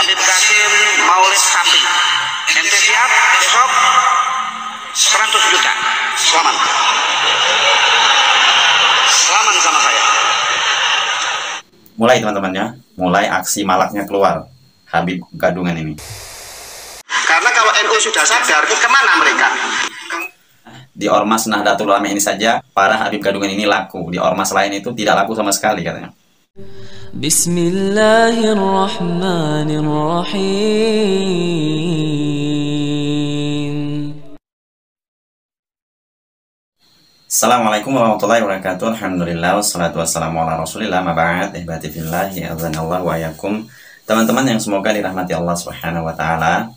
Habib Qasim Maulid Sapi. Ente siap besok 100 juta. Selamat. Selamat sama saya. Mulai teman-temannya, mulai aksi malaknya keluar Habib Gadungan ini. Karena kalau NU sudah sadar, kemana mereka? Di Ormas Nahdlatul Ulama ini saja, para Habib Gadungan ini laku. Di ormas lain itu tidak laku sama sekali katanya. Bismillahirrahmanirrahim. Assalamualaikum warahmatullahi wabarakatuh. Alhamdulillah, wassalatu wassalamu ala rasulillah, maba'ad, ihbati fillahi, azanallahu wa yakum. Teman-teman yang semoga dirahmati Allah Subhanahu wa ta'ala.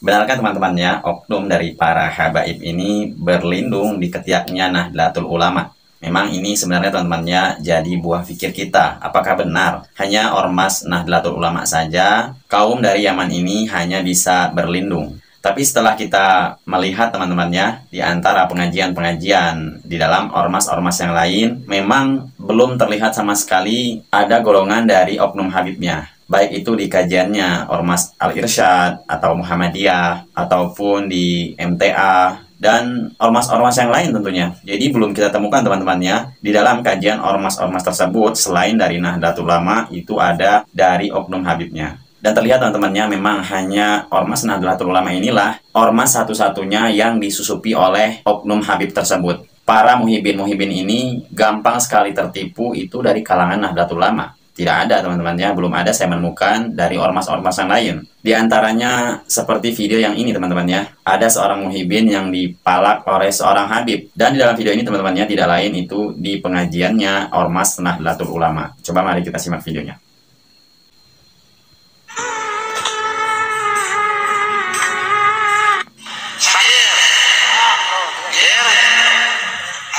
Benarkah teman-temannya, oknum dari para habaib ini berlindung di ketiaknya Nahdlatul Ulama? Memang ini sebenarnya teman-temannya jadi buah pikir kita. Apakah benar hanya ormas Nahdlatul Ulama saja, kaum dari Yaman ini hanya bisa berlindung? Tapi setelah kita melihat teman-temannya, di antara pengajian-pengajian di dalam ormas-ormas yang lain, memang belum terlihat sama sekali ada golongan dari oknum habibnya. Baik itu di kajiannya Ormas Al-Irsyad atau Muhammadiyah ataupun di MTA dan ormas-ormas yang lain tentunya. Jadi belum kita temukan teman-temannya di dalam kajian ormas-ormas tersebut selain dari Nahdlatul Ulama itu ada dari oknum habibnya. Dan terlihat teman-temannya memang hanya ormas Nahdlatul Ulama inilah ormas satu-satunya yang disusupi oleh oknum habib tersebut. Para muhibin-muhibin ini gampang sekali tertipu itu dari kalangan Nahdlatul Ulama. Tidak ada teman-temannya, belum ada saya menemukan dari ormas-ormas yang lain. Di antaranya seperti video yang ini teman-temannya, ada seorang muhibin yang dipalak oleh seorang habib. Dan di dalam video ini teman-temannya tidak lain itu di pengajiannya Ormas Nahdlatul Ulama. Coba mari kita simak videonya.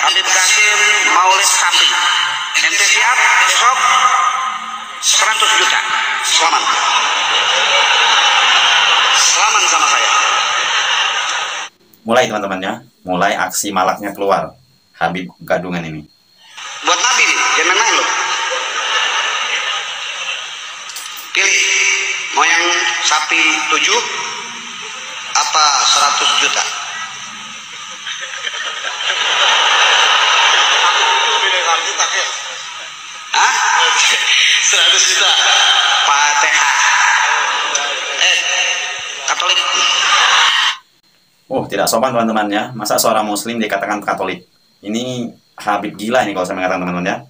Habib Qasim Maulid Sapi. Ente siap besok 100 juta. Selamat. Selamat sama saya. Mulai teman-temannya, mulai aksi malaknya keluar Habib Gadungan ini. Buat Nabi nih, jangan main loh. Pilih, mau yang sapi 7 apa 100 juta? Hah? 100 juta. Fatihah. Katolik. Tidak sopan teman-temannya. Masa seorang muslim dikatakan Katolik? Ini Habib gila ini kalau saya mengatakan teman-teman ya.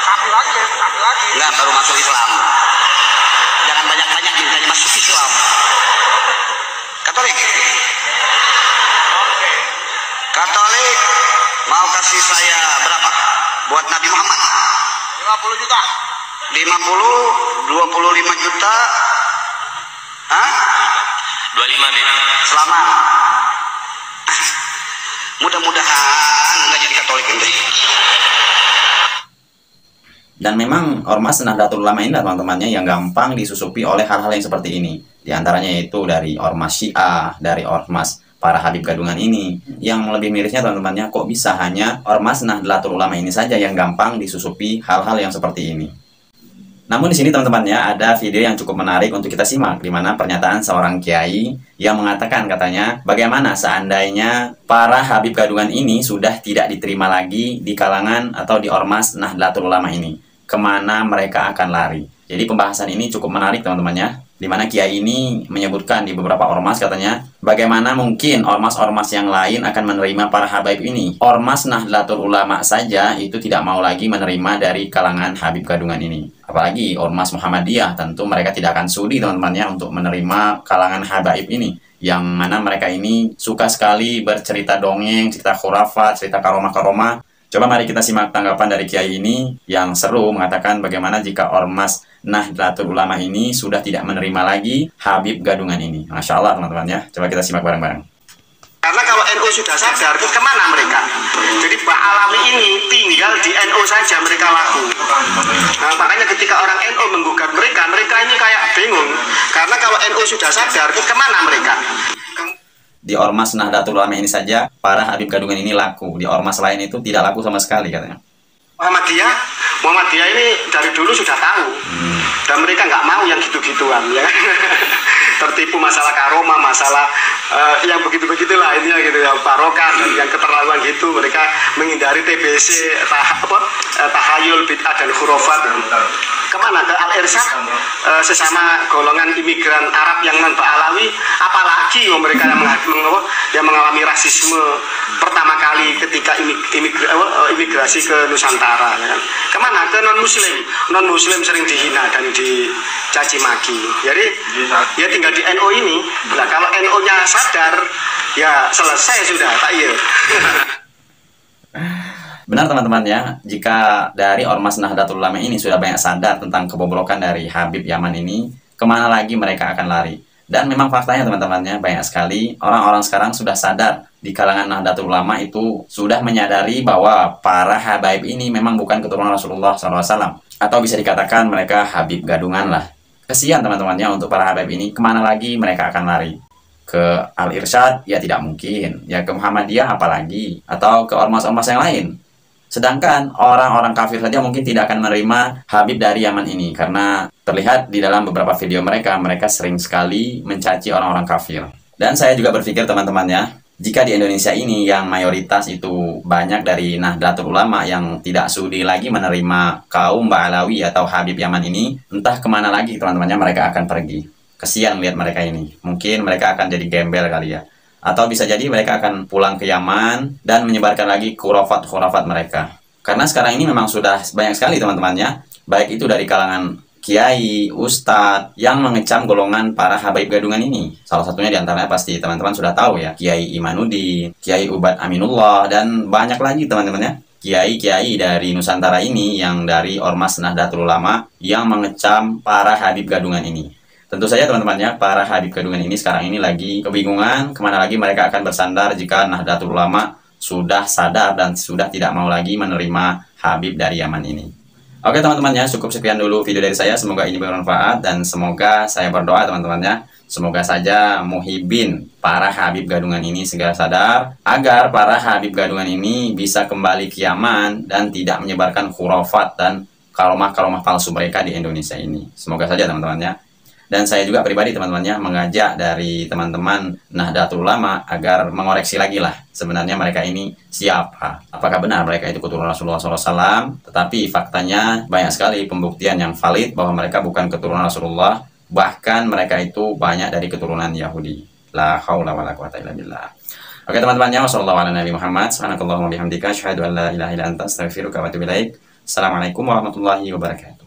Sapi lagi. Enggak, baru masuk Islam. Jangan banyak-banyak mintanya masuk Islam. Katolik. Katolik mau kasih saya berapa? Buat Nabi Muhammad 50 juta. 50, 25 juta. Hah? 25 nih. Selamat. Mudah-mudahan nggak jadi Katolik ini. Dan memang Ormas Nahdlatul Ulama ini teman-temannya yang gampang disusupi oleh hal-hal yang seperti ini. Di antaranya itu dari Ormas Syiah, dari Ormas para Habib Gadungan ini. Yang lebih mirisnya teman-temannya, kok bisa hanya Ormas Nahdlatul Ulama ini saja yang gampang disusupi hal-hal yang seperti ini. Namun di sini teman-temannya ada video yang cukup menarik untuk kita simak, di mana pernyataan seorang kiai yang mengatakan katanya, bagaimana seandainya para Habib Gadungan ini sudah tidak diterima lagi di kalangan atau di Ormas Nahdlatul Ulama ini, kemana mereka akan lari. Jadi pembahasan ini cukup menarik teman-temannya, di mana kiai ini menyebutkan di beberapa ormas katanya, bagaimana mungkin ormas-ormas yang lain akan menerima para habaib ini. Ormas Nahdlatul Ulama saja itu tidak mau lagi menerima dari kalangan Habib Gadungan ini. Apalagi ormas Muhammadiyah, tentu mereka tidak akan sudi teman-temannya untuk menerima kalangan habaib ini. Yang mana mereka ini suka sekali bercerita dongeng, cerita khurafat, cerita karomah-karomah. Coba mari kita simak tanggapan dari kiai ini yang seru mengatakan bagaimana jika Ormas Nahdlatul Ulama ini sudah tidak menerima lagi Habib Gadungan ini. Masya Allah teman-teman ya. Coba kita simak bareng-bareng. Karena kalau NU sudah sadar, kemana mereka? Jadi Pak Alami ini tinggal di NU saja mereka laku. Nah, makanya ketika orang NU menggugat mereka, mereka ini kayak bingung. Karena kalau NU sudah sadar, kemana mereka? Di Ormas Nahdlatul Ulama ini saja, para Habib Gadungan ini laku. Di ormas lain itu tidak laku sama sekali katanya. Muhammadiyah ini dari dulu sudah tahu, dan mereka nggak mau yang gitu-gituan ya. Tertipu masalah karomah, masalah yang begitu-begitulah ini gitu ya, barokah dan yang keterlaluan gitu. Mereka menghindari TBC, tahayul, bid'ah dan khurafat. Kemana? Ke Al-Irsyad, sesama golongan imigran Arab yang non Alawi. Apalagi mereka yang mengalami rasisme pertama kali ketika imigrasi ke Nusantara ya kan? Kemana? Ke non muslim sering dihina dan dicaci maki. Jadi ya tinggal di NU ini. Nah, kalau NU nya sadar ya selesai sudah, tak iya. Benar teman-teman ya, jika dari Ormas Nahdlatul Ulama ini sudah banyak sadar tentang kebobrokan dari Habib Yaman ini, kemana lagi mereka akan lari? Dan memang faktanya teman-temannya banyak sekali orang-orang sekarang sudah sadar di kalangan Nahdlatul Ulama itu sudah menyadari bahwa para habaib ini memang bukan keturunan Rasulullah SAW, atau bisa dikatakan mereka Habib gadungan lah. Kesian teman-temannya untuk para habaib ini, kemana lagi mereka akan lari? Ke Al-Irsyad? Ya tidak mungkin. Ya ke Muhammadiyah apalagi? Atau ke ormas-ormas yang lain? Sedangkan orang-orang kafir saja mungkin tidak akan menerima Habib dari Yaman ini, karena terlihat di dalam beberapa video mereka sering sekali mencaci orang-orang kafir. Dan saya juga berpikir teman-temannya, jika di Indonesia ini yang mayoritas itu banyak dari Nahdlatul Ulama yang tidak sudi lagi menerima kaum Ba'alawi atau Habib Yaman ini, entah kemana lagi teman-temannya mereka akan pergi. Kesian lihat mereka ini, mungkin mereka akan jadi gembel kali ya. Atau bisa jadi mereka akan pulang ke Yaman dan menyebarkan lagi khurafat-khurafat mereka. Karena sekarang ini memang sudah banyak sekali teman-temannya, baik itu dari kalangan kiai, ustadz, yang mengecam golongan para habaib gadungan ini. Salah satunya diantaranya pasti teman-teman sudah tahu ya, Kiai Imanuddin, Kiai Ubad Aminullah, dan banyak lagi teman-temannya. Kiai-kiai dari Nusantara ini yang dari Ormas Nahdlatul Ulama yang mengecam para habib gadungan ini. Tentu saja teman-temannya, para habib gadungan ini sekarang ini lagi kebingungan kemana lagi mereka akan bersandar jika Nahdlatul Ulama sudah sadar dan sudah tidak mau lagi menerima habib dari Yaman ini. Oke teman-temannya, cukup sekian dulu video dari saya. Semoga ini bermanfaat dan semoga saya berdoa teman-temannya, semoga saja muhibin para habib gadungan ini segera sadar agar para habib gadungan ini bisa kembali ke Yaman dan tidak menyebarkan khurafat dan karomah-karomah palsu mereka di Indonesia ini. Semoga saja teman-temannya. Dan saya juga pribadi teman-temannya mengajak dari teman-teman Nahdlatul Ulama agar mengoreksi lagi lah sebenarnya mereka ini siapa. Apakah benar mereka itu keturunan Rasulullah SAW? Tetapi faktanya banyak sekali pembuktian yang valid bahwa mereka bukan keturunan Rasulullah. Bahkan mereka itu banyak dari keturunan Yahudi. La haula wala quwata illa billah. Oke teman-temannya, wassalamualaikum warahmatullahi wabarakatuh. Assalamualaikum warahmatullahi wabarakatuh.